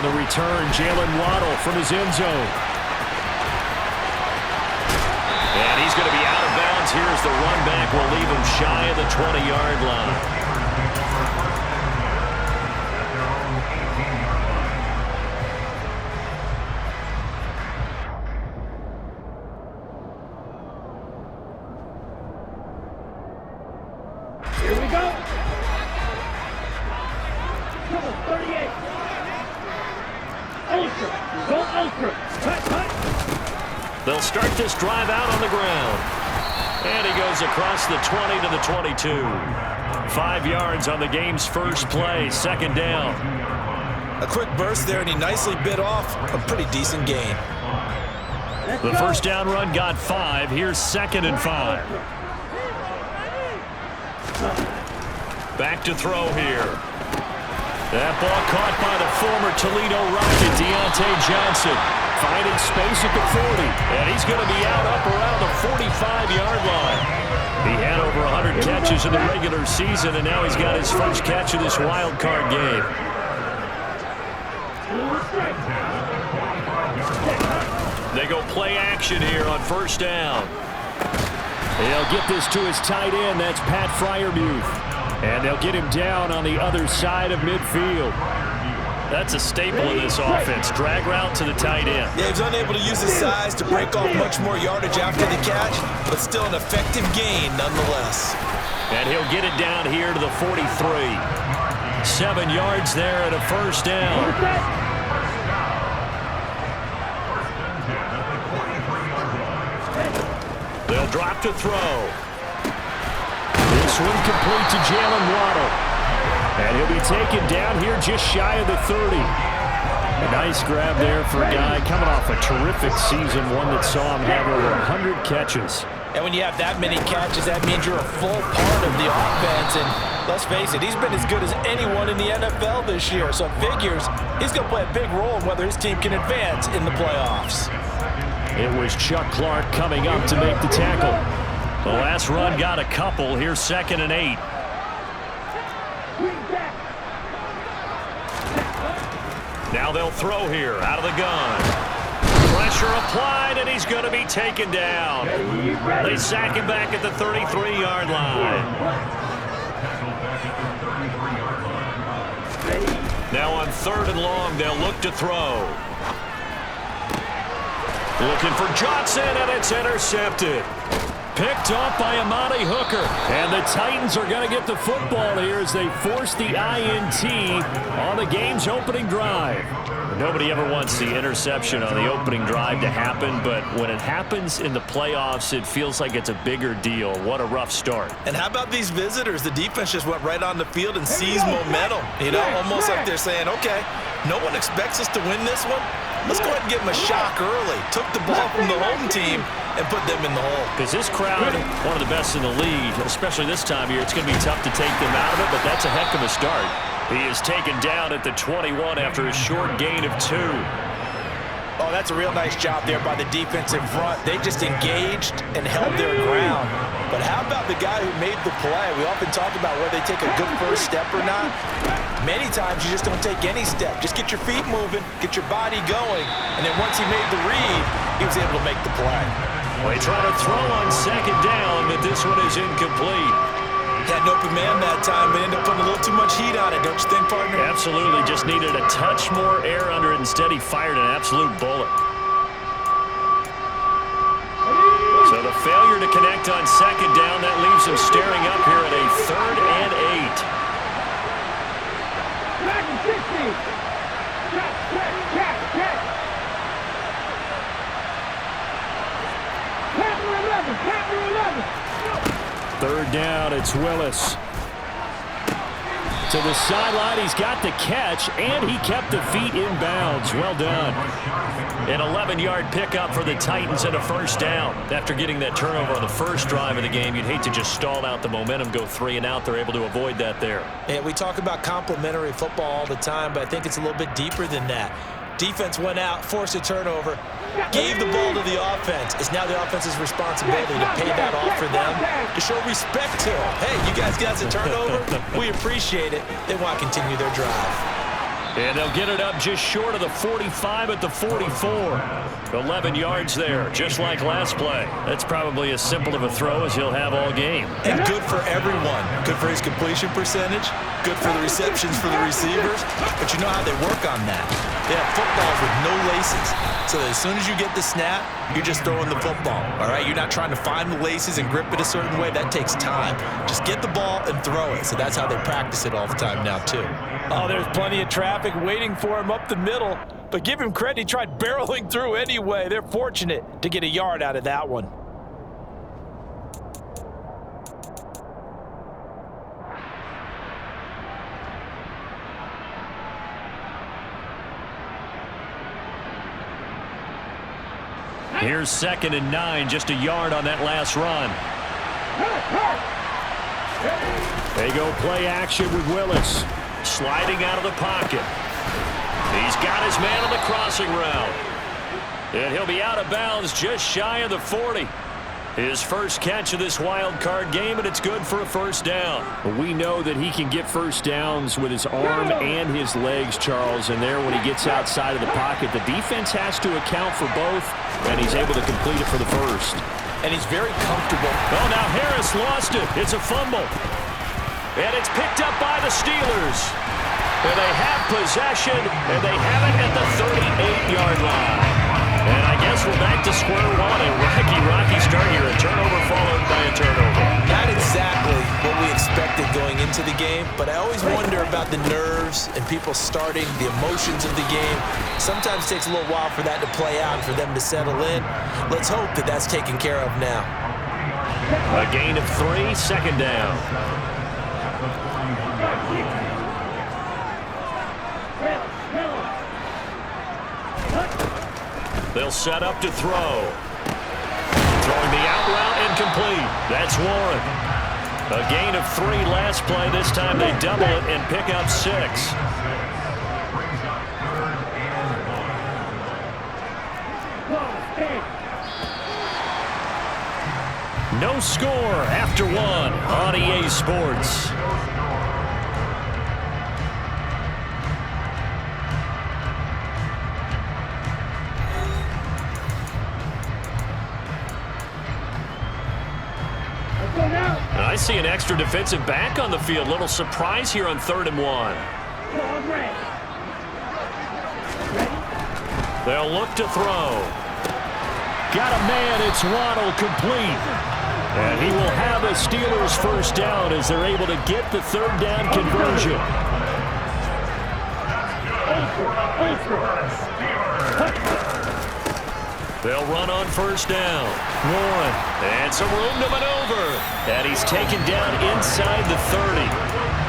the return, Jalen Waddle from his end zone. And he's going to be out of bounds. Here's the run back. Will leave him shy of the 20-yard line. Here we go. Come on, 38. Ultra. Go ultra. Cut, cut. They'll start this drive out on the ground. And he goes across the 20 to the 22. 5 yards on the game's first play. Second down. A quick burst there, and he nicely bit off a pretty decent gain. The first down run got 5. Here's 2nd and 5. Back to throw here. That ball caught by the former Toledo Rocket, Deontay Johnson. Finding space at the 40. And he's going to be out up around the 45-yard line. He had over 100 catches in the regular season, and now he's got his first catch of this wild card game. They go play action here on first down. They'll get this to his tight end. That's Pat Freiermuth. And they'll get him down on the other side of midfield. That's a staple in this offense. Drag route to the tight end. Yeah, he's unable to use his size to break off much more yardage after the catch, but still an effective gain nonetheless. And he'll get it down here to the 43. 7 yards there and a first down. They'll drop to throw. This one complete to Jalen Waddle. And he'll be taken down here just shy of the 30. A nice grab there for a guy coming off a terrific season, one that saw him have over 100 catches. And when you have that many catches, that means you're a full part of the offense. And let's face it, he's been as good as anyone in the NFL this year. So it figures he's going to play a big role in whether his team can advance in the playoffs. It was Chuck Clark coming up to make the tackle. The last run got a couple. Here's 2nd and 8. Now they'll throw here out of the gun. Pressure applied, and he's going to be taken down. They sack him back at the 33-yard line. Now on 3rd and long, they'll look to throw. Looking for Johnson, and it's intercepted. Picked off by Amani Hooker. And the Titans are going to get the football here as they force the INT on the game's opening drive. Nobody ever wants the interception on the opening drive to happen, but when it happens in the playoffs, it feels like it's a bigger deal. What a rough start. And how about these visitors? The defense just went right on the field and seized momentum. You know, almost like they're saying, okay, no one expects us to win this one. Let's go ahead and give them a shock early. Took the ball from the home team and put them in the hole. Because this crowd, one of the best in the league, especially this time of year, it's going to be tough to take them out of it, but that's a heck of a start. He is taken down at the 21 after a short gain of 2. Oh, that's a real nice job there by the defensive front. They just engaged and held their ground. But how about the guy who made the play? We often talk about whether they take a good first step or not. Many times you just don't take any step. Just get your feet moving, get your body going, and then once he made the read, he was able to make the play. Well, he tried to throw on 2nd down, but this one is incomplete. Had an open man that time, but ended up putting a little too much heat on it, don't you think, partner? Absolutely. Just needed a touch more air under it. Instead, he fired an absolute bullet. So the failure to connect on 2nd down, that leaves him staring up here at a 3rd and 8. Third down, it's Willis. To the sideline, he's got the catch, and he kept the feet in bounds. Well done. An 11-yard pickup for the Titans and a first down. After getting that turnover on the first drive of the game, you'd hate to just stall out the momentum, go 3 and out. They're able to avoid that there. And we talk about complementary football all the time, but I think it's a little bit deeper than that. Defense went out, forced a turnover, gave the ball to the offense. It's now the offense's responsibility to pay that off for them, to show respect to them. Hey, you guys got a turnover? We appreciate it. They want to continue their drive. And they'll get it up just short of the 45 at the 44. 11 yards there, just like last play. That's probably as simple of a throw as he'll have all game. And good for everyone. Good for his completion percentage. Good for the receptions for the receivers. But you know how they work on that. They have footballs with no laces. So that as soon as you get the snap, you're just throwing the football. All right? You're not trying to find the laces and grip it a certain way. That takes time. Just get the ball and throw it. So that's how they practice it all the time now, too. Oh, there's plenty of traffic waiting for him up the middle. But give him credit, he tried barreling through anyway. They're fortunate to get a yard out of that one. Here's 2nd and 9, just a yard on that last run. They go play action with Willis. Sliding out of the pocket. He's got his man on the crossing route. And he'll be out of bounds just shy of the 40. His first catch of this wild card game, and it's good for a first down. We know that he can get first downs with his arm and his legs, Charles, and there when he gets outside of the pocket, the defense has to account for both, and he's able to complete it for the first. And he's very comfortable. Oh, now Harris lost it. It's a fumble. And it's picked up by the Steelers. And they have possession, and they have it at the 38-yard line. And I guess we're back to square one. A rocky start here. A turnover followed by a turnover. Not exactly what we expected going into the game, but I always wonder about the nerves and people starting, the emotions of the game. Sometimes it takes a little while for that to play out, for them to settle in. Let's hope that that's taken care of now. A gain of 3, 2nd down. They'll set up to throw. Throwing the out route incomplete. That's Warren. A gain of 3 last play. This time they double it and pick up 6. No score after 1 on EA Sports. I see an extra defensive back on the field. Little surprise here on 3rd and 1. They'll look to throw. Got a man. It's Waddle, complete. And he will have a Steelers first down as they're able to get the 3rd down conversion. They'll run on first down. Warren, and some room to maneuver. And he's taken down inside the 30.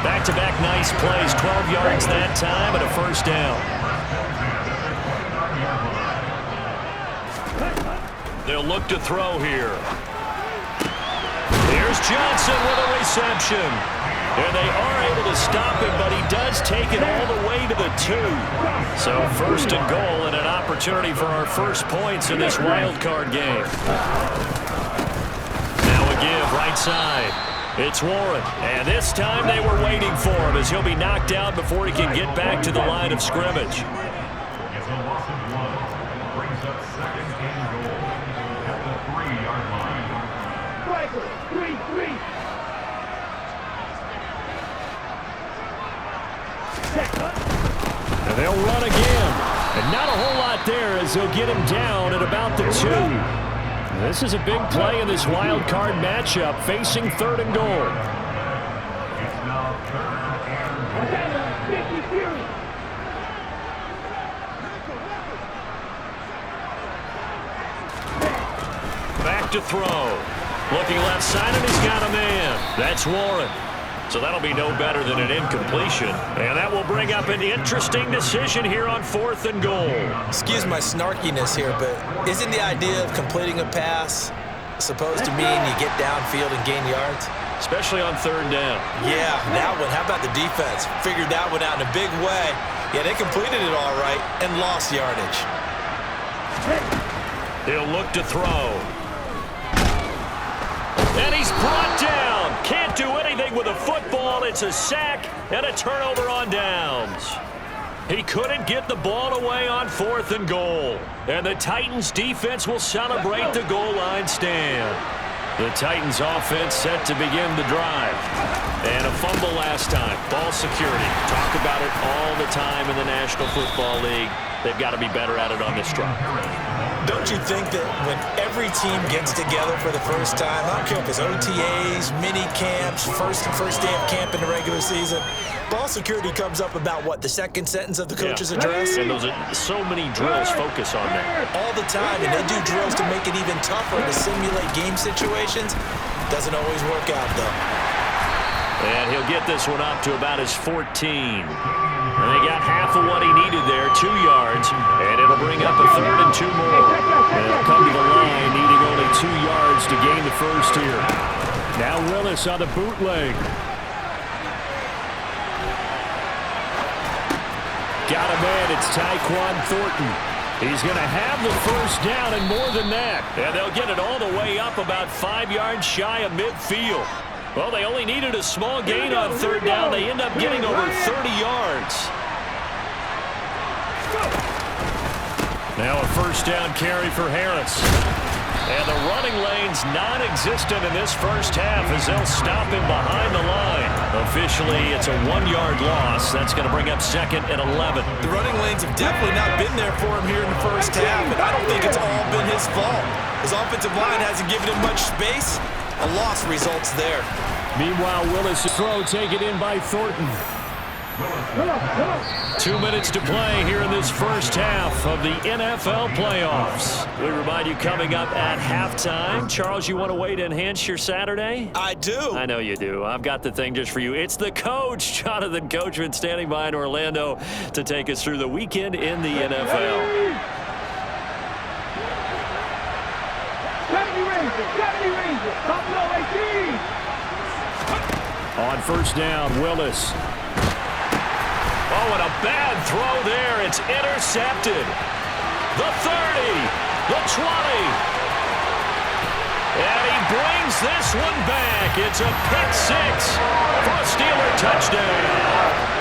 Back-to-back nice plays, 12 yards that time and a first down. They'll look to throw here. Here's Johnson with a reception. And they are able to stop him, but he does take it all the way to the 2. So 1st and goal and an opportunity for our first points in this wild card game. Now a give right side. It's Warren. And this time they were waiting for him as he'll be knocked out before he can get back to the line of scrimmage. And they'll run again. And not a whole lot there as they'll get him down at about the 2. This is a big play in this wild card matchup facing 3rd and goal. Back to throw. Looking left side, and he's got a man. That's Warren. So that'll be no better than an incompletion. And that will bring up an interesting decision here on 4th and goal. Excuse my snarkiness here, but isn't the idea of completing a pass supposed to mean you get downfield and gain yards? Especially on 3rd down. Yeah, that one. How about the defense? Figured that one out in a big way. Yeah, they completed it all right and lost yardage. He'll look to throw. And he's brought down. Can't do anything with a football. It's a sack and a turnover on downs. He couldn't get the ball away on 4th and goal. And the Titans defense will celebrate the goal line stand. The Titans offense set to begin the drive. And a fumble last time. Ball security. Talk about it all the time in the National Football League. They've got to be better at it on this drive. Don't you think that when every team gets together for the first time, I don't care if it's OTAs, mini camps, first day of camp in the regular season, ball security comes up about what, the second sentence of the coach's address? And those are so many drills focus on that. All the time, and they do drills to make it even tougher to simulate game situations. Doesn't always work out, though. And he'll get this one up to about his 14. And they got half of what he needed there, 2 yards, and it'll bring up a 3rd and 2 more. And they'll come to the line needing only 2 yards to gain the first here. Now Willis on the bootleg. Got a man, it's Tyquan Thornton. He's going to have the first down and more than that. And they'll get it all the way up about 5 yards shy of midfield. Well, they only needed a small gain on 3rd down. They end up getting over 30 yards. Now a first down carry for Harris. And the running lane's non-existent in this first half as they'll stop him behind the line. Officially, it's a 1-yard loss. That's going to bring up 2nd and 11. The running lanes have definitely not been there for him here in the first half, and I don't think it's all been his fault. His offensive line hasn't given him much space. A loss results there. Meanwhile, Willis' throw taken in by Thornton. 2 minutes to play here in this first half of the NFL playoffs. We remind you coming up at halftime. Charles, you want a way to enhance your Saturday? I do. I know you do. I've got the thing just for you. It's the coach, Jonathan Coachman, standing by in Orlando to take us through the weekend in the NFL. 70 Rangers, Buffalo 18. On first down, Willis. Oh, and a bad throw there. It's intercepted. The 30, the 20. And he brings this one back. It's a pick 6 for a Steeler touchdown.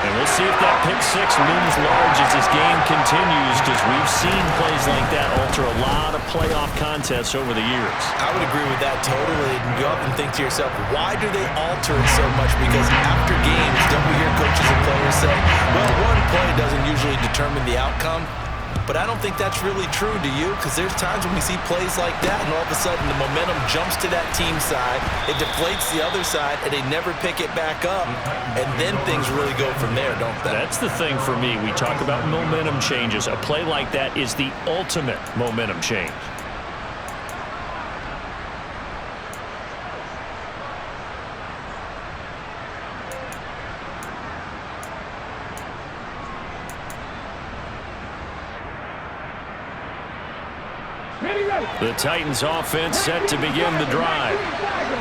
And we'll see if that pick 6 looms large as this game continues, because we've seen plays like that alter a lot of playoff contests over the years. I would agree with that totally. And you often think to yourself, why do they alter it so much? Because after games, don't we hear coaches and players say, well, one play doesn't usually determine the outcome? But I don't think that's really true, do you? Because there's times when we see plays like that, and all of a sudden the momentum jumps to that team side, it deflates the other side, and they never pick it back up. And then things really go from there, don't they? That's the thing for me. We talk about momentum changes. A play like that is the ultimate momentum change. The Titans offense set to begin the drive.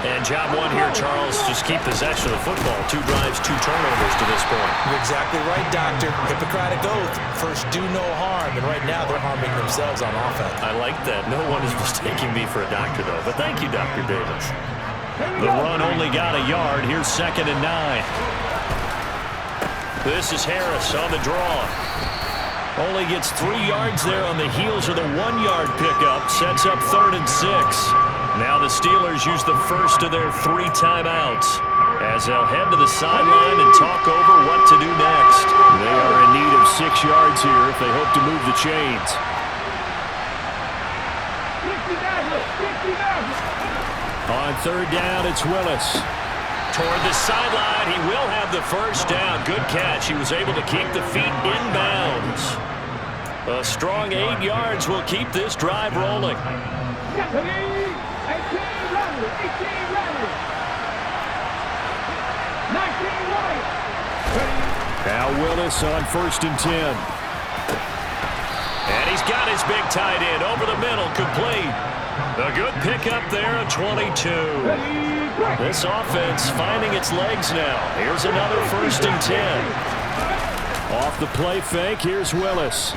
And job one here, Charles, just keep possession of the football. 2 drives, 2 turnovers to this point. You're exactly right, Doctor. Hippocratic oath. First, do no harm. And right now, they're harming themselves on offense. I like that. No one is mistaking me for a doctor, though. But thank you, Dr. Davis. The run only got a yard. Here's 2nd and 9. This is Harris on the draw. Only gets 3 yards there on the heels of the 1-yard pickup. Sets up 3rd and 6. Now the Steelers use the first of their 3 timeouts as they'll head to the sideline and talk over what to do next. They are in need of 6 yards here if they hope to move the chains. On 3rd down, it's Willis. Toward the sideline, he will have the first down. Good catch. He was able to keep the feet inbounds. A strong 8 yards will keep this drive rolling. Now Willis on 1st and 10. And he's got his big tight end over the middle, complete. A good pickup there, a 22. This offense finding its legs now. Here's another 1st and 10. Off the play fake, here's Willis.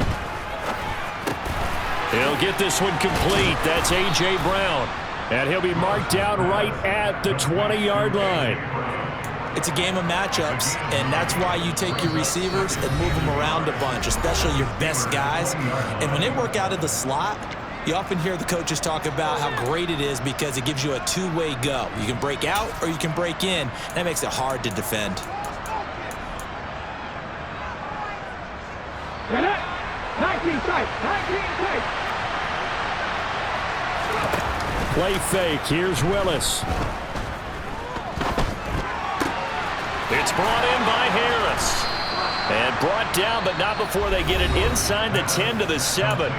He'll get this one complete. That's A.J. Brown. And he'll be marked down right at the 20-yard line. It's a game of matchups, and that's why you take your receivers and move them around a bunch, especially your best guys. And when they work out of the slot, you often hear the coaches talk about how great it is because it gives you a two-way go. You can break out or you can break in. That makes it hard to defend. 19 tight, 19 tight. Play fake. Here's Willis. It's brought in by Harris. And brought down, but not before they get it inside the 10 to the 7.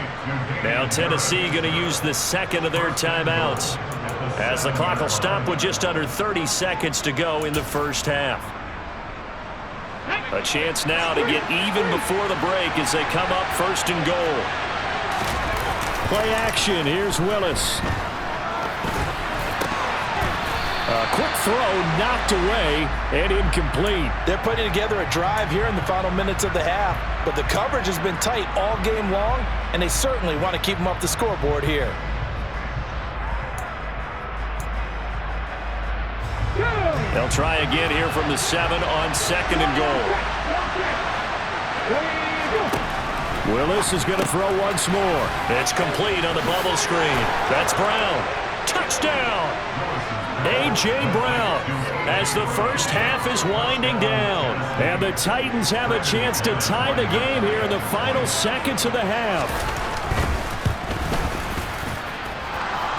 Now Tennessee going to use the second of their timeouts, as the clock will stop with just under 30 seconds to go in the first half. A chance now to get even before the break as they come up first and goal. Play action. Here's Willis. A quick throw knocked away and incomplete. They're putting together a drive here in the final minutes of the half, but the coverage has been tight all game long, and they certainly want to keep them up the scoreboard here. They'll try again here from the 7 on second and goal. Willis is going to throw once more. It's complete on the bubble screen. That's Brown. Touchdown! A.J. Brown, as the first half is winding down. And the Titans have a chance to tie the game here in the final seconds of the half.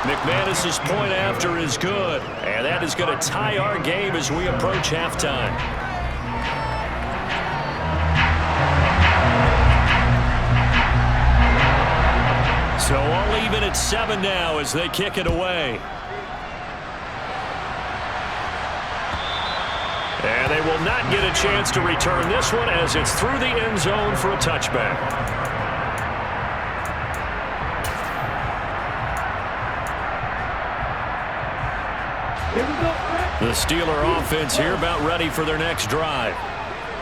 McManus's point after is good, and that is going to tie our game as we approach halftime. So all even at 7 now as they kick it away. And they will not get a chance to return this one as it's through the end zone for a touchback. The Steeler offense here about ready for their next drive.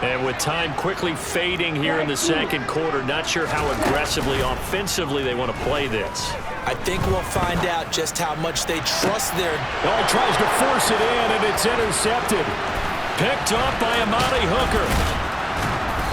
And with time quickly fading here in the second quarter, not sure how aggressively, offensively they want to play this. I think we'll find out just how much they trust their... Oh, he tries to force it in, and it's intercepted. Picked off by Amani Hooker.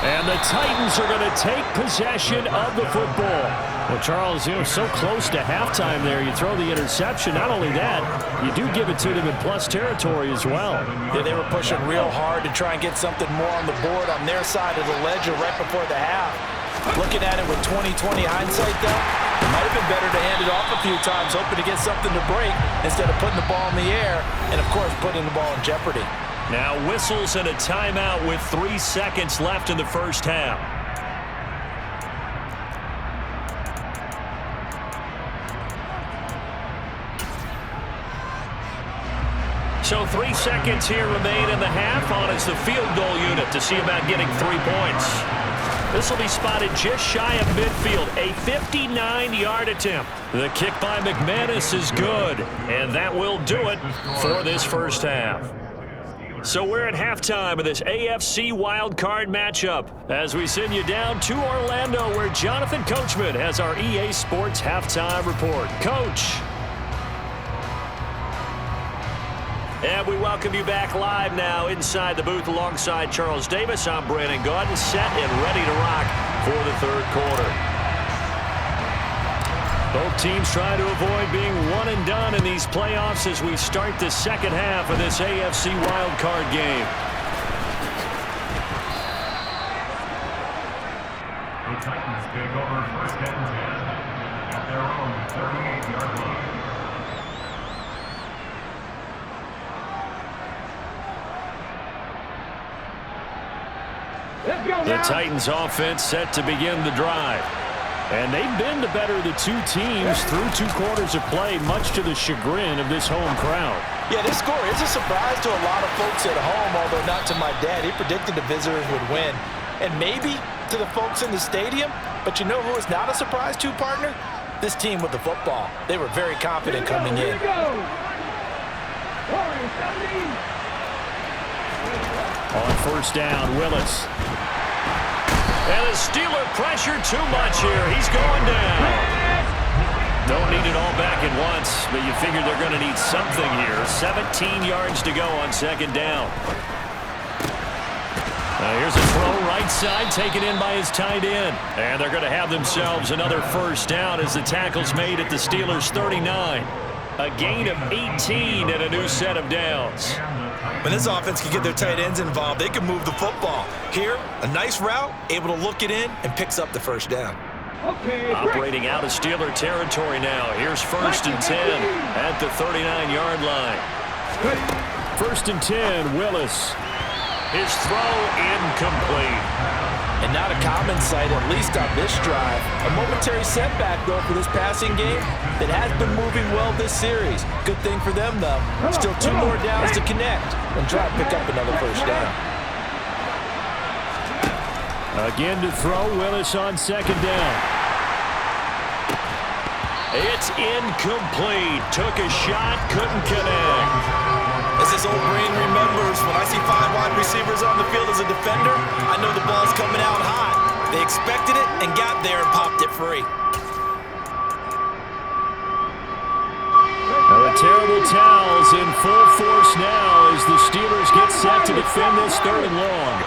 And the Titans are going to take possession of the football. Well, Charles, so close to halftime there. You throw the interception. Not only that, you do give it to them in plus territory as well. Yeah, they were pushing real hard to try and get something more on the board on their side of the ledger right before the half. Looking at it with 20/20 hindsight, though, it might have been better to hand it off a few times, hoping to get something to break instead of putting the ball in the air and, of course, putting the ball in jeopardy. Now whistles and a timeout with 3 seconds left in the first half. So 3 seconds here remain in the half on as the field goal unit to see about getting 3 points. This will be spotted just shy of midfield, a 59-yard attempt. The kick by McManus is good, and that will do it for this first half. So we're at halftime of this AFC wildcard matchup as we send you down to Orlando where Jonathan Coachman has our EA Sports halftime report. Coach. And we welcome you back live now inside the booth alongside Charles Davis. I'm Brandon Gaudin, set and ready to rock for the third quarter. Both teams try to avoid being one and done in these playoffs as we start the second half of this AFC wildcard game. The Titans take over first and 10 at their own 38-yard line. The Titans offense set to begin the drive. And they've been the better of the two teams through 2 quarters of play, much to the chagrin of this home crowd. Yeah, this score is a surprise to a lot of folks at home, although not to my dad. He predicted the visitors would win. And maybe to the folks in the stadium, but you know who is not a surprise to, partner? This team with the football. They were very confident coming in. On first down, Willis. And the Steeler pressure too much here. He's going down. Don't need it all back at once, but you figure they're going to need something here. 17 yards to go on second down. Here's a throw right side taken in by his tight end. And they're going to have themselves another first down as the tackle's made at the Steelers' 39. A gain of 18 and a new set of downs. When this offense can get their tight ends involved, they can move the football. Here, a nice route, able to look it in, and picks up the first down. Operating out of Steeler territory now. Here's 1st and 10 at the 39-yard line. 1st and 10, Willis. His throw incomplete. And not a common sight, at least on this drive. A momentary setback, though, for this passing game that has been moving well this series. Good thing for them, though. Still 2 more downs to connect and try to pick up another first down. Again to throw, Willis on 2nd down. It's incomplete. Took a shot, couldn't connect. As his old brain remembers, when I see 5 wide receivers on the field as a defender, I know the ball's coming out hot. They expected it and got there and popped it free. The terrible towels in full force now as the Steelers get set to defend this 3rd and long.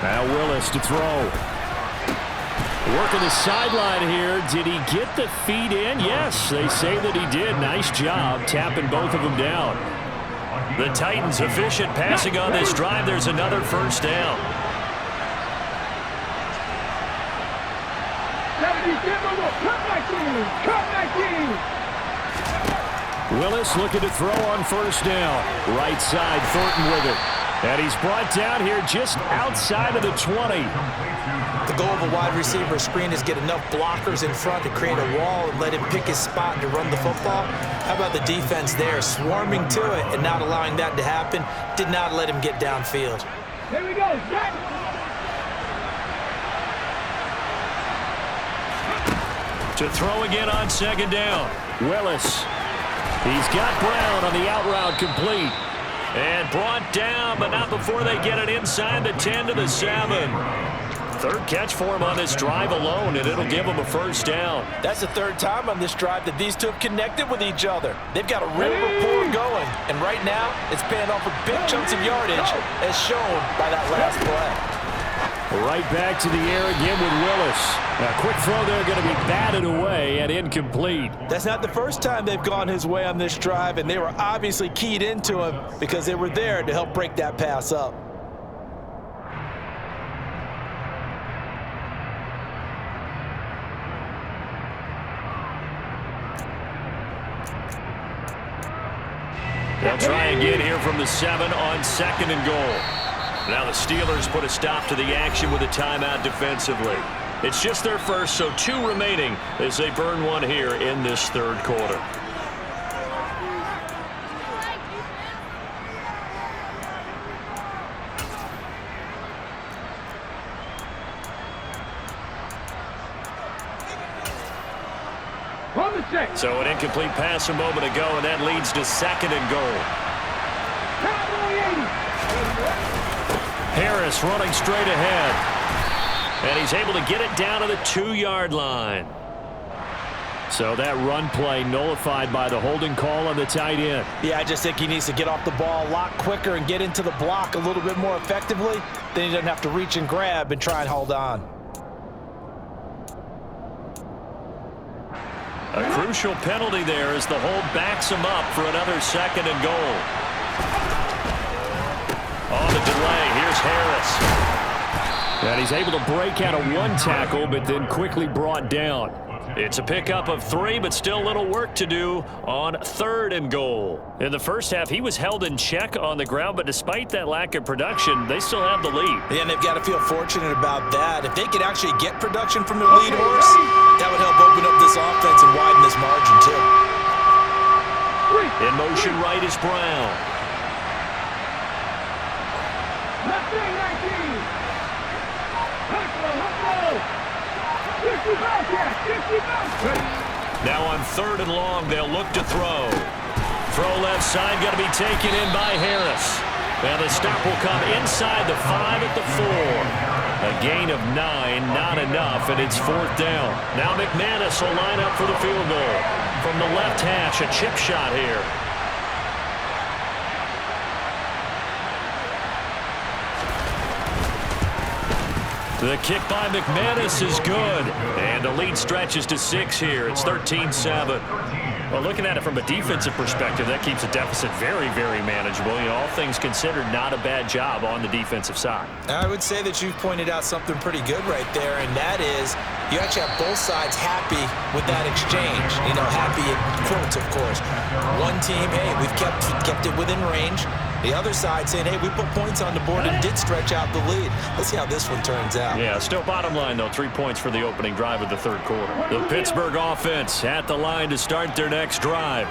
Now Willis to throw. Working the sideline here. Did he get the feet in? Yes, they say that he did. Nice job tapping both of them down. The Titans efficient passing on this drive. There's another first down. Willis looking to throw on 1st down. Right side, Thornton with it. And he's brought down here just outside of the 20. The goal of a wide receiver screen is get enough blockers in front to create a wall and let him pick his spot to run the football. How about the defense there, swarming to it and not allowing that to happen? Did not let him get downfield. Here we go, Jack. To throw again on 2nd down. Willis. He's got Brown on the out route complete. And brought down, but not before they get it inside the 10 to the 7. 3rd catch for him on this drive alone, and it'll give him a first down. That's the 3rd time on this drive that these two have connected with each other. They've got a real rapport going, and right now it's paying off with big chunks of yardage, as shown by that last play. Right back to the air again with Willis. A quick throw there going to be batted away and incomplete. That's not the first time they've gone his way on this drive, and they were obviously keyed into him because they were there to help break that pass up. They'll try again here from the 7 on 2nd and goal. Now the Steelers put a stop to the action with a timeout defensively. It's just their first, so 2 remaining as they burn one here in this 3rd quarter. So an incomplete pass a moment ago, and that leads to 2nd and goal. Harris running straight ahead. And he's able to get it down to the 2-yard line. So that run play nullified by the holding call on the tight end. Yeah, I just think he needs to get off the ball a lot quicker and get into the block a little bit more effectively. Then he doesn't have to reach and grab and try and hold on. A crucial penalty there as the hold backs him up for another 2nd and goal. On the delay, here's Harris. And he's able to break out of 1 tackle, but then quickly brought down. It's a pickup of 3, but still a little work to do on 3rd and goal. In the first half, he was held in check on the ground, but despite that lack of production, they still have the lead. Yeah, and they've got to feel fortunate about that. If they could actually get production from their lead horse, that would help open up this offense and widen this margin, too. In motion right is Brown. Now on 3rd and long, they'll look to throw. Throw left side, got to be taken in by Harris. And the stop will come inside the 5 at the 4. A gain of 9, not enough, and it's 4th down. Now McManus will line up for the field goal. From the left hash, a chip shot here. The kick by McManus is good. And the lead stretches to 6 here. It's 13-7. Well, looking at it from a defensive perspective, that keeps the deficit very, very manageable. You know, all things considered, not a bad job on the defensive side. I would say that you've pointed out something pretty good right there, and that is you actually have both sides happy with that exchange. You know, happy in quotes, of course. One team, hey, we've kept it within range. The other side saying, hey, we put points on the board and did stretch out the lead. Let's see how this one turns out. Yeah, still bottom line, though, 3 points for the opening drive of the third quarter. The Pittsburgh offense at the line to start their next drive.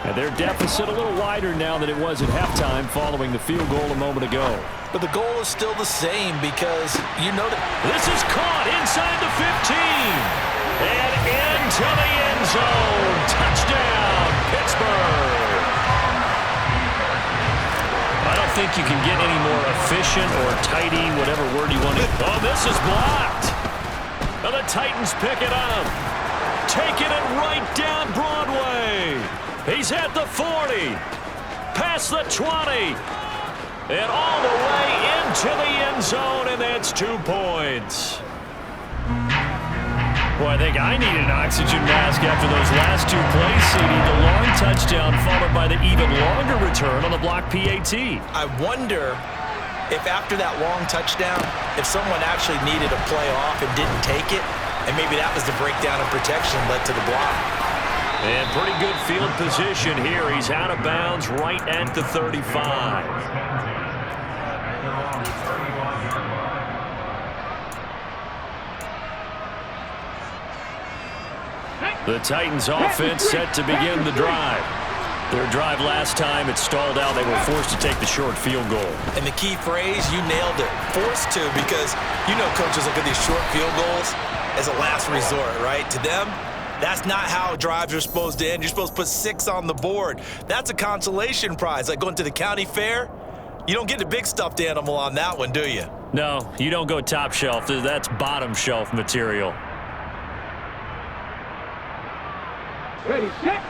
And their deficit a little wider now than it was at halftime following the field goal a moment ago. But the goal is still the same because you know that this is caught inside the 15. And into the end zone. Touchdown, Pittsburgh. I don't think you can get any more efficient or tidy, whatever word you want to. Oh, this is blocked. And the Titans pick it up. Taking it right down Broadway. He's at the 40. Past the 20. And all the way into the end zone, and that's 2 points. Boy, I think I need an oxygen mask after those last 2 plays, CD. The long touchdown followed by the even longer return on the block PAT. I wonder if after that long touchdown, if someone actually needed a play off and didn't take it, and maybe that was the breakdown of protection led to the block. And pretty good field position here. He's out of bounds right at the 35. The Titans offense set to begin the drive. Their drive last time, it stalled out. They were forced to take the short field goal. And the key phrase, you nailed it. Forced to, because you know coaches look at these short field goals as a last resort, right? To them, that's not how drives are supposed to end. You're supposed to put 6 on the board. That's a consolation prize. Like going to the county fair, you don't get the big stuffed animal on that one, do you? No, you don't go top shelf. That's bottom shelf material. Ready, set.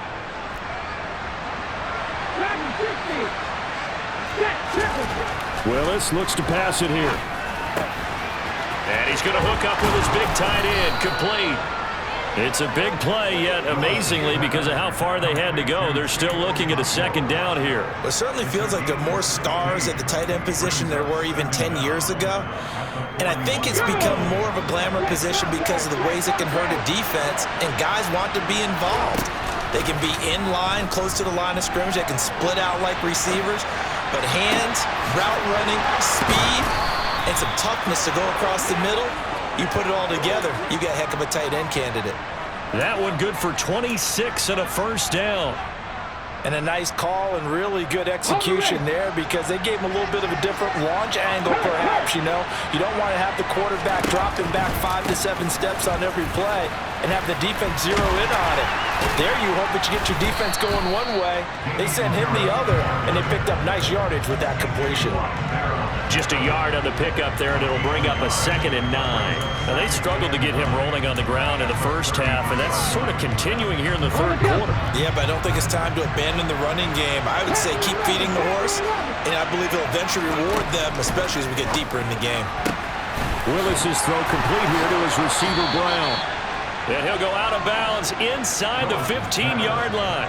Willis looks to pass it here. And he's going to hook up with his big tight end, complete. It's a big play, yet amazingly, because of how far they had to go, they're still looking at a second down here. Well, it certainly feels like there are more stars at the tight end position than there were even 10 years ago. And I think it's become more of a glamour position because of the ways it can hurt a defense, and guys want to be involved. They can be in line, close to the line of scrimmage. They can split out like receivers. But hands, route running, speed, and some toughness to go across the middle, you put it all together, you got a heck of a tight end candidate. That one good for 26 and a first down. And a nice call and really good execution there because they gave him a little bit of a different launch angle perhaps, you know. You don't want to have the quarterback dropping back 5 to 7 steps on every play and have the defense zero in on it. There you hope that you get your defense going one way. They sent him the other, and they picked up nice yardage with that completion. Just a yard on the pickup there, and it'll bring up a 2nd and 9. Now, they struggled to get him rolling on the ground in the first half, and that's sort of continuing here in the third quarter. Yeah, but I don't think it's time to abandon the running game. I would say keep feeding the horse, and I believe he'll eventually reward them, especially as we get deeper in the game. Willis's throw complete here to his receiver, Brown. And he'll go out of bounds inside the 15-yard line.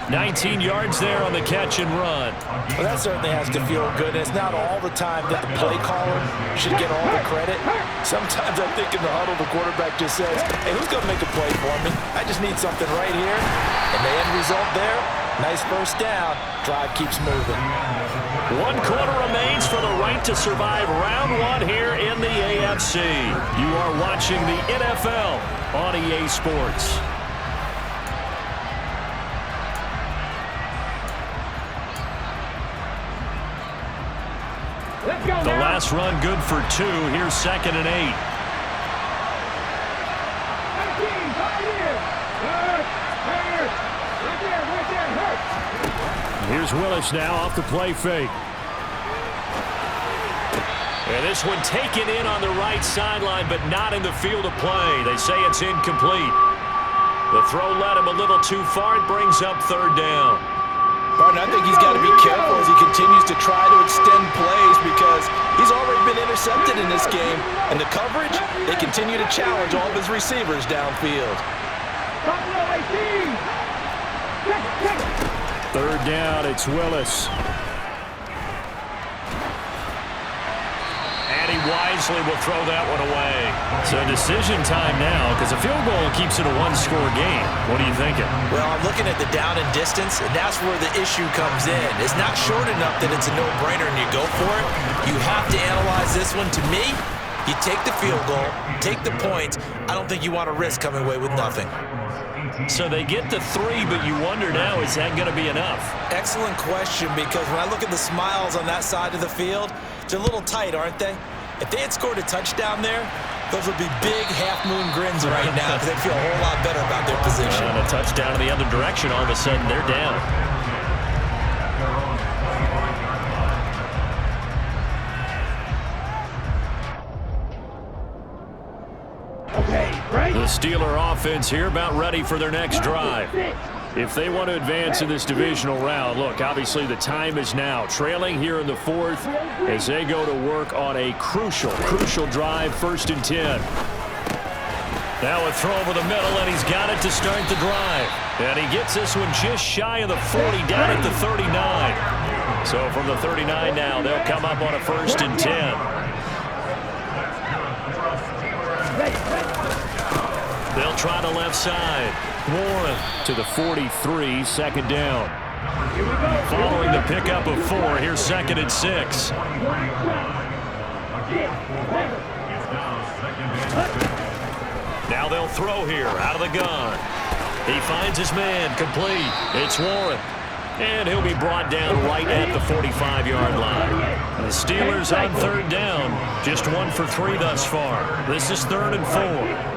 19 yards there on the catch and run. Well, that certainly has to feel good. It's not all the time that the play caller should get all the credit. Sometimes I think in the huddle, the quarterback just says, hey, who's going to make a play for me? I just need something right here. And the end result there, nice first down. Drive keeps moving. 1 quarter remains for the right to survive round 1 here in the AFC. You are watching the NFL on EA Sports. Let's go The now. last run good for 2. Here's 2nd and 8. 19, right here. Right there, hurt. Here's Willis now off the play fake. And this one taken in on the right sideline, but not in the field of play. They say it's incomplete. The throw led him a little too far. It brings up 3rd down. Barton, I think he's got to be careful as he continues to try to extend plays because he's already been been intercepted in this game. And the coverage, they continue to challenge all of his receivers downfield. Third down, it's Willis. And he wisely will throw that one away. So decision time now, because a field goal keeps it a one-score game. What are you thinking? Well, I'm looking at the down and distance, and that's where the issue comes in. It's not short enough that it's a no-brainer and you go for it. You have to analyze this one. To me, you take the field goal, take the points. I don't think you want to risk coming away with nothing. So they get the 3, but you wonder now, is that going to be enough? Excellent question, because when I look at the smiles on that side of the field, they're a little tight, aren't they? If they had scored a touchdown there, those would be big half-moon grins right now because they feel a whole lot better about their position. And a touchdown in the other direction, all of a sudden they're down. The Steeler offense here about ready for their next drive. If they want to advance in this divisional round, look, obviously the time is now. Trailing here in the 4th as they go to work on a crucial drive, 1st and 10. Now a throw over the middle, and he's got it to start the drive. And he gets this one just shy of the 40, down at the 39. So from the 39 now, they'll come up on a 1st and 10. They'll try the left side. Warren to the 43, 2nd down. Following the pickup of 4, here's 2nd and 6. Now they'll throw here out of the gun. He finds his man, complete. It's Warren. And he'll be brought down right at the 45-yard line. The Steelers on 3rd down, just 1 for 3 thus far. This is 3rd and 4.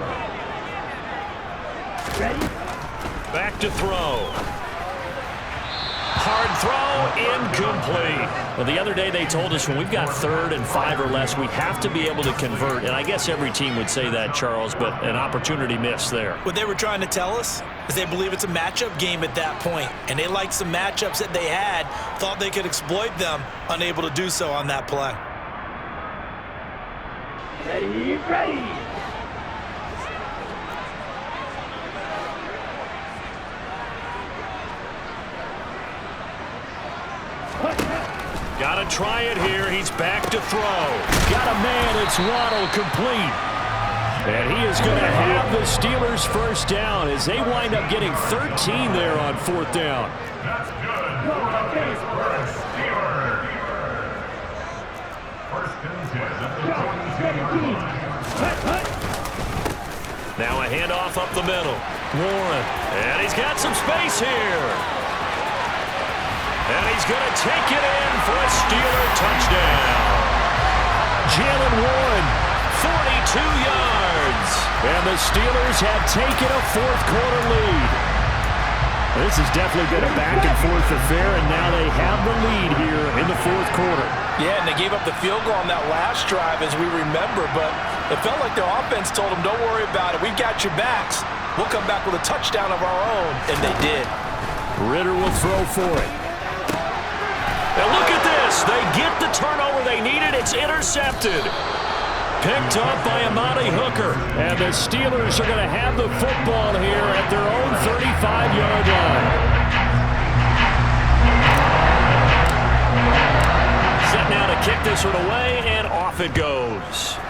Back to throw. Hard throw, incomplete. Well, the other day they told us when we've got 3rd and 5 or less, we have to be able to convert. And I guess every team would say that, Charles, but an opportunity missed there. What they were trying to tell us is they believe it's a matchup game at that point. And they liked some matchups that they had, thought they could exploit them, unable to do so on that play. Ready. Got to try it here. He's back to throw. Got a man. It's Waddle, complete. And he is going to have the Steelers' 1st down as they wind up getting 13 there on 4th down. That's good. Steelers. 1st and 10 at the 22-yard line. Now a handoff up the middle. Warren. And he's got some space here. And he's going to take it in for a Steeler touchdown. Jalen Warren, 42 yards. And the Steelers have taken a 4th-quarter lead. This has definitely been a back-and-forth affair, and now they have the lead here in the 4th quarter. Yeah, and they gave up the field goal on that last drive, as we remember, but it felt like their offense told them, don't worry about it. We've got your backs. We'll come back with a touchdown of our own, and they did. Ritter will throw for it. And look at this. They get the turnover they needed. It's intercepted. Picked up by Amadi Hooker. And the Steelers are going to have the football here at their own 35-yard line. Set now to kick this one away, and off it goes.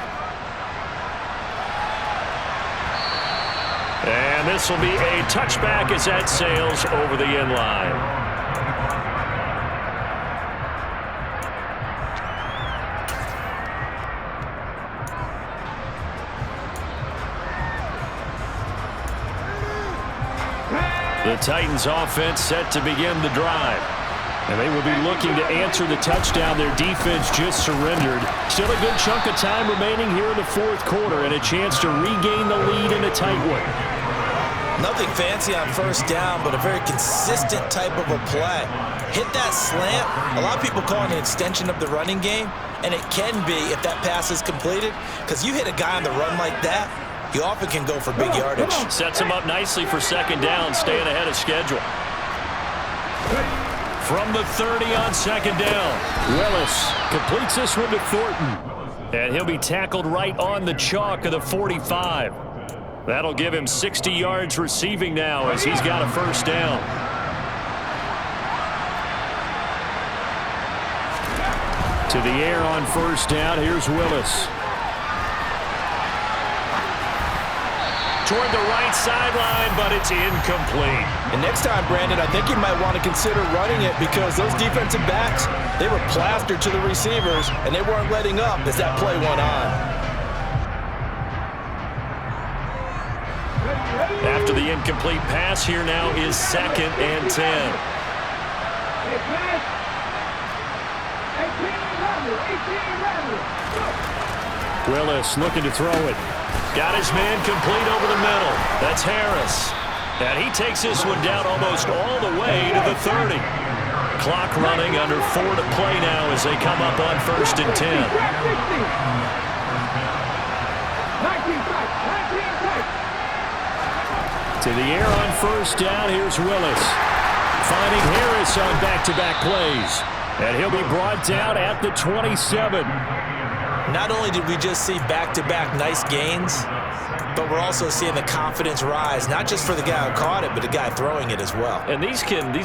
And this will be a touchback as that sails over the end line. The Titans offense set to begin the drive. And they will be looking to answer the touchdown their defense just surrendered. Still a good chunk of time remaining here in the 4th quarter and a chance to regain the lead in a tight one. Nothing fancy on 1st down, but a very consistent type of a play. Hit that slant. A lot of people call it an extension of the running game, and it can be if that pass is completed, because you hit a guy on the run like that, you often can go for big yardage. Sets him up nicely for 2nd down, staying ahead of schedule. From the 30 on 2nd down, Willis completes this one to Thornton. And he'll be tackled right on the chalk of the 45. That'll give him 60 yards receiving now as he's got a first down. To the air on first down. Here's Willis. Toward the right sideline, but it's incomplete. And next time, Brandon, I think you might want to consider running it because those defensive backs, they were plastered to the receivers, and they weren't letting up as that play went on. After the incomplete pass, here now is 2nd and 10. Willis looking to throw it. Got his man complete over the middle. That's Harris. And he takes this one down almost all the way to the 30. Clock running, under 4 to play now as they come up on 1st and 10. To the air on first down, here's Willis. Finding Harris on back-to-back plays. And he'll be brought down at the 27. Not only did we just see back-to-back nice gains, but we're also seeing the confidence rise, not just for the guy who caught it, but the guy throwing it as well. And these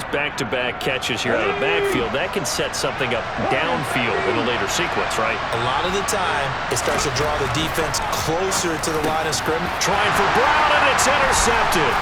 back-to-back catches here out of the backfield, that can set something up downfield in a later sequence, right? A lot of the time, it starts to draw the defense closer to the line of scrimmage. Trying for Brown, and it's intercepted.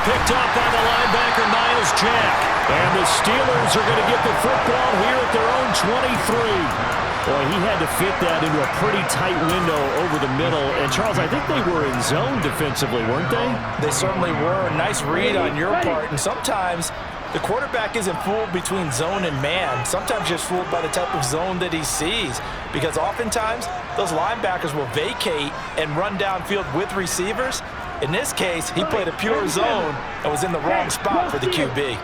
Picked up by the linebacker, Miles Jack. And the Steelers are going to get the football here at their own 23. Boy, he had to fit that into a pretty tight window over the middle. And, Charles, I think they were in zone defensively, weren't they? They certainly were. Nice read on your part. And sometimes the quarterback isn't fooled between zone and man. Sometimes just fooled by the type of zone that he sees. Because oftentimes, those linebackers will vacate and run downfield with receivers. In this case, he played a pure zone and was in the wrong spot for the QB.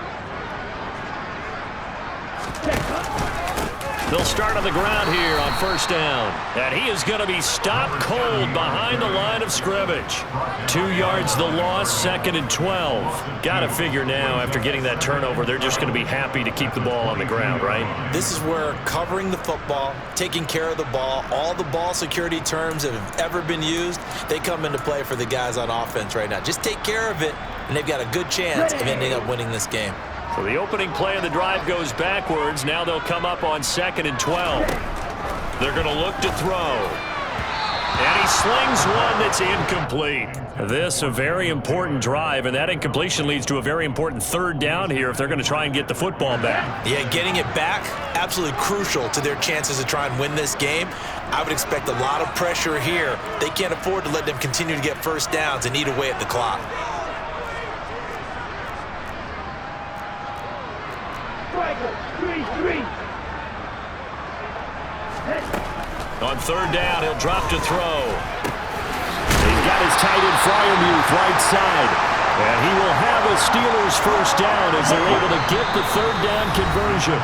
They'll start on the ground here on first down. And he is going to be stopped cold behind the line of scrimmage. 2 yards the loss, 2nd and 12. Got to figure now, after getting that turnover, they're just going to be happy to keep the ball on the ground, right? This is where covering the football, taking care of the ball, all the ball security terms that have ever been used, they come into play for the guys on offense right now. Just take care of it, and they've got a good chance of ending up winning this game. So the opening play of the drive goes backwards. Now they'll come up on 2nd and 12. They're going to look to throw. And he slings one that's incomplete. This a very important drive, and that incompletion leads to a very important 3rd down here if they're going to try and get the football back. Yeah, getting it back, absolutely crucial to their chances to try and win this game. I would expect a lot of pressure here. They can't afford to let them continue to get first downs and eat away at the clock. On 3rd down, he'll drop to throw. He's got his tight end Freiermuth right side. And he will have a Steelers first down as they're able to get the 3rd down conversion.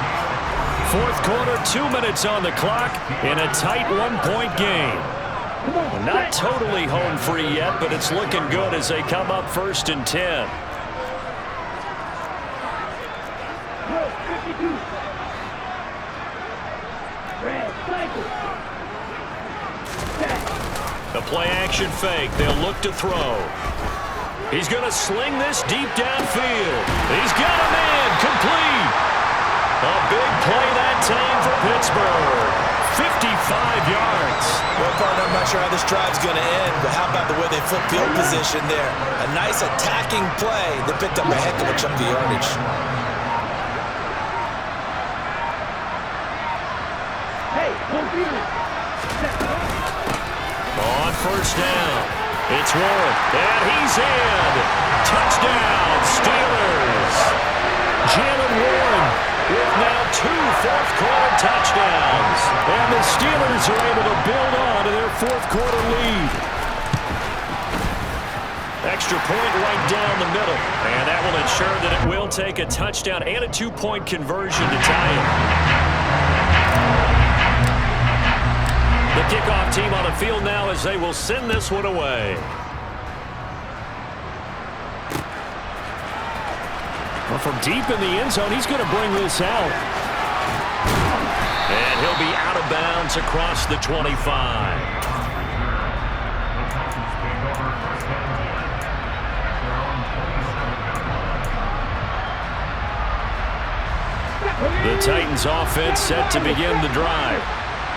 4th quarter, 2 minutes on the clock in a tight 1-point game. Not totally home free yet, but it's looking good as they come up 1st and 10. The play-action fake. They'll look to throw. He's going to sling this deep downfield. He's got a man complete. A big play that time for Pittsburgh. 55 yards. Well, partner, I'm not sure how this drive's going to end, but how about the way they flip field position there? A nice attacking play that picked up a heck of a chunk of yardage. On first down, it's Warren, and he's in. Touchdown, Steelers. Jalen Warren with now 2 fourth-quarter touchdowns. And the Steelers are able to build on to their fourth-quarter lead. Extra point right down the middle. And that will ensure that it will take a touchdown and a 2-point conversion to tie it. The kickoff team on the field now as they will send this one away. Well, from deep in the end zone, he's going to bring this out. And And he'll be out of bounds across the 25. The Titans offense set to begin the drive.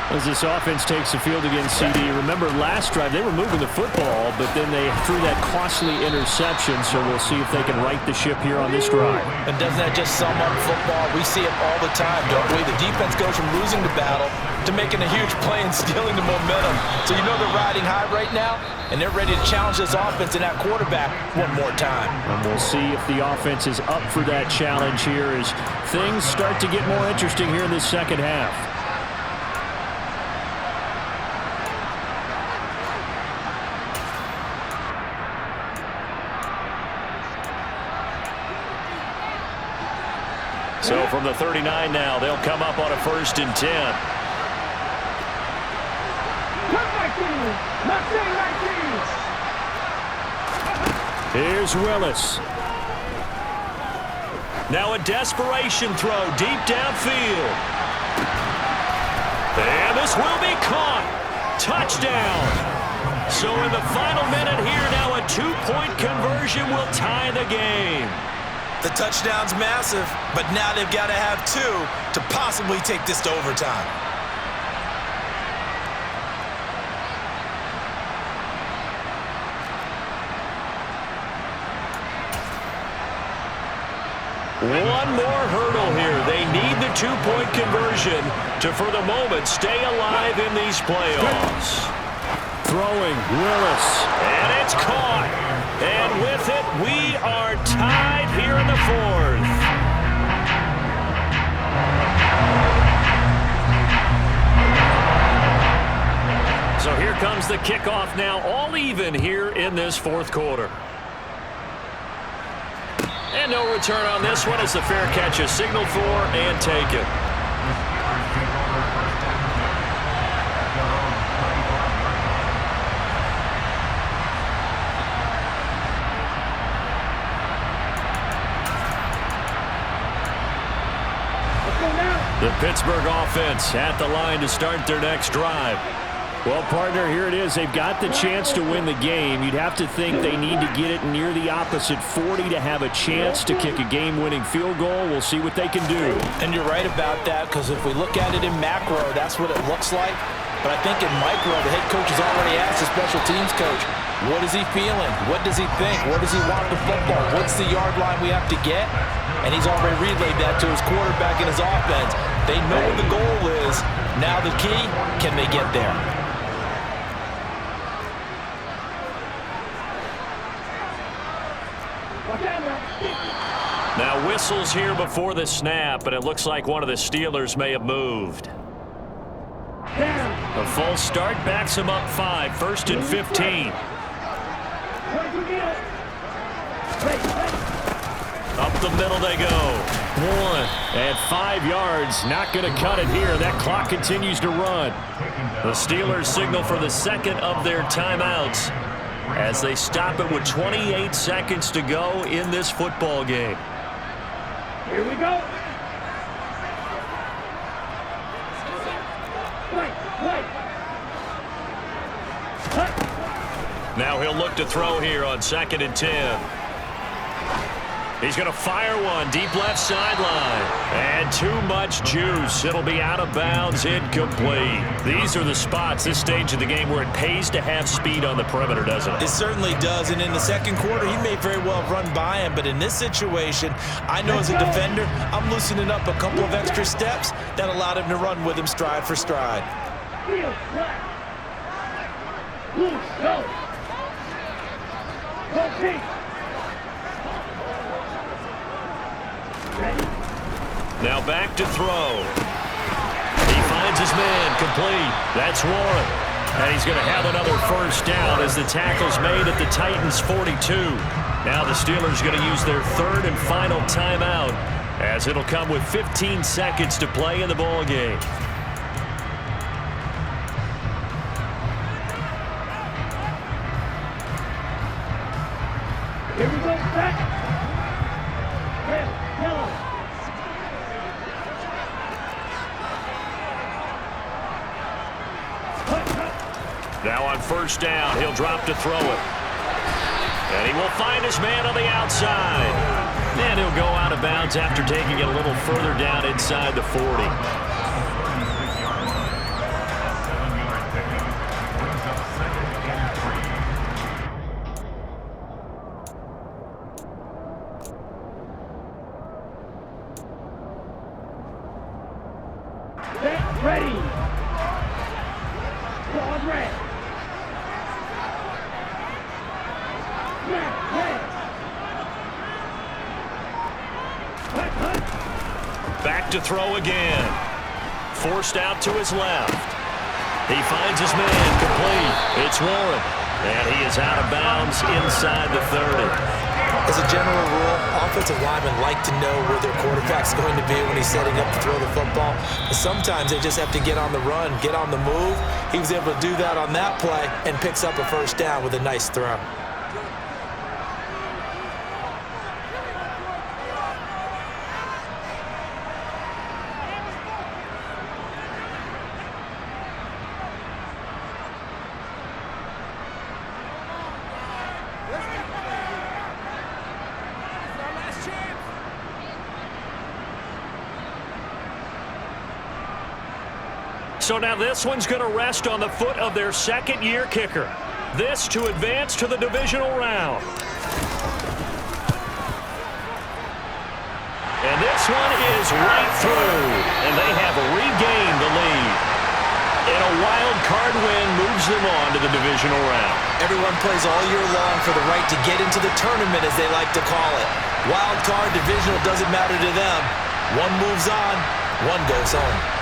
As this offense takes the field against CD, remember last drive they were moving the football, but then they threw that costly interception, so we'll see if they can right the ship here on this drive. And doesn't that just sum up football? We see it all the time, don't we? The defense goes from losing the battle to making a huge play and stealing the momentum. So you know they're riding high right now, and they're ready to challenge this offense and that quarterback one more time. And we'll see if the offense is up for that challenge here as things start to get more interesting here in this second half. So from the 39 now, they'll come up on a 1st and 10. Here's Willis. Now a desperation throw deep downfield. And this will be caught. Touchdown. So in the final minute here, now a 2-point conversion will tie the game. The touchdown's massive, but now they've got to have 2 to possibly take this to overtime. One more hurdle here. They need the 2-point conversion to, for the moment, stay alive in these playoffs. Throwing, Willis, and it's caught. And with it, we are tied here in the 4th. So here comes the kickoff now, all even here in this 4th quarter. And no return on this one as the fair catch is signaled for and taken. The Pittsburgh offense at the line to start their next drive. Well, partner, here it is. They've got the chance to win the game. You'd have to think they need to get it near the opposite 40 to have a chance to kick a game-winning field goal. We'll see what they can do. And you're right about that, because if we look at it in macro, that's what it looks like. But I think in micro, the head coach has already asked the special teams coach, what is he feeling? What does he think? Where does he want the football? What's the yard line we have to get? And he's already relayed that to his quarterback and his offense. They know what the goal is. Now the key, can they get there? Now whistles here before the snap, and it looks like one of the Steelers may have moved. A false start backs him up 5, 1st and 15. Up the middle they go. 1 at 5 yards. Not going to cut it here. That clock continues to run. The Steelers signal for the second of their timeouts as they stop it with 28 seconds to go in this football game. Here we go. Now he'll look to throw here on 2nd and 10. He's going to fire one deep left sideline. And too much juice. It'll be out of bounds, incomplete. These are the spots, this stage of the game, where it pays to have speed on the perimeter, doesn't it? It certainly does, and in the second quarter, he may very well run by him, but in this situation, I know as a defender, I'm loosening up a couple of extra steps that allowed him to run with him stride for stride. Go. Go, Pete. Now back to throw. He finds his man, complete. That's 1. And he's going to have another first down as the tackle's made at the Titans' 42. Now the Steelers going to use their 3rd and final timeout as it'll come with 15 seconds to play in the ball game. Here we go, back. Red, yellow. Now on first down, he'll drop to throw it. And he will find his man on the outside. And he'll go out of bounds after taking it a little further down inside the 40. Get ready. Squad red. Red. Back to throw again. Forced out to his left. He finds his man complete. It's Warren. And he is out of bounds inside the 30. As a general rule, offensive linemen like to know where their quarterback's going to be when he's setting up to throw the football. But sometimes they just have to get on the run, get on the move. He was able to do that on that play and picks up a first down with a nice throw. So now this one's going to rest on the foot of their second-year kicker. This to advance to the divisional round. And this one is right through. And they have regained the lead. And a wild card win moves them on to the divisional round. Everyone plays all year long for the right to get into the tournament, as they like to call it. Wild card, divisional, doesn't matter to them. One moves on, one goes home.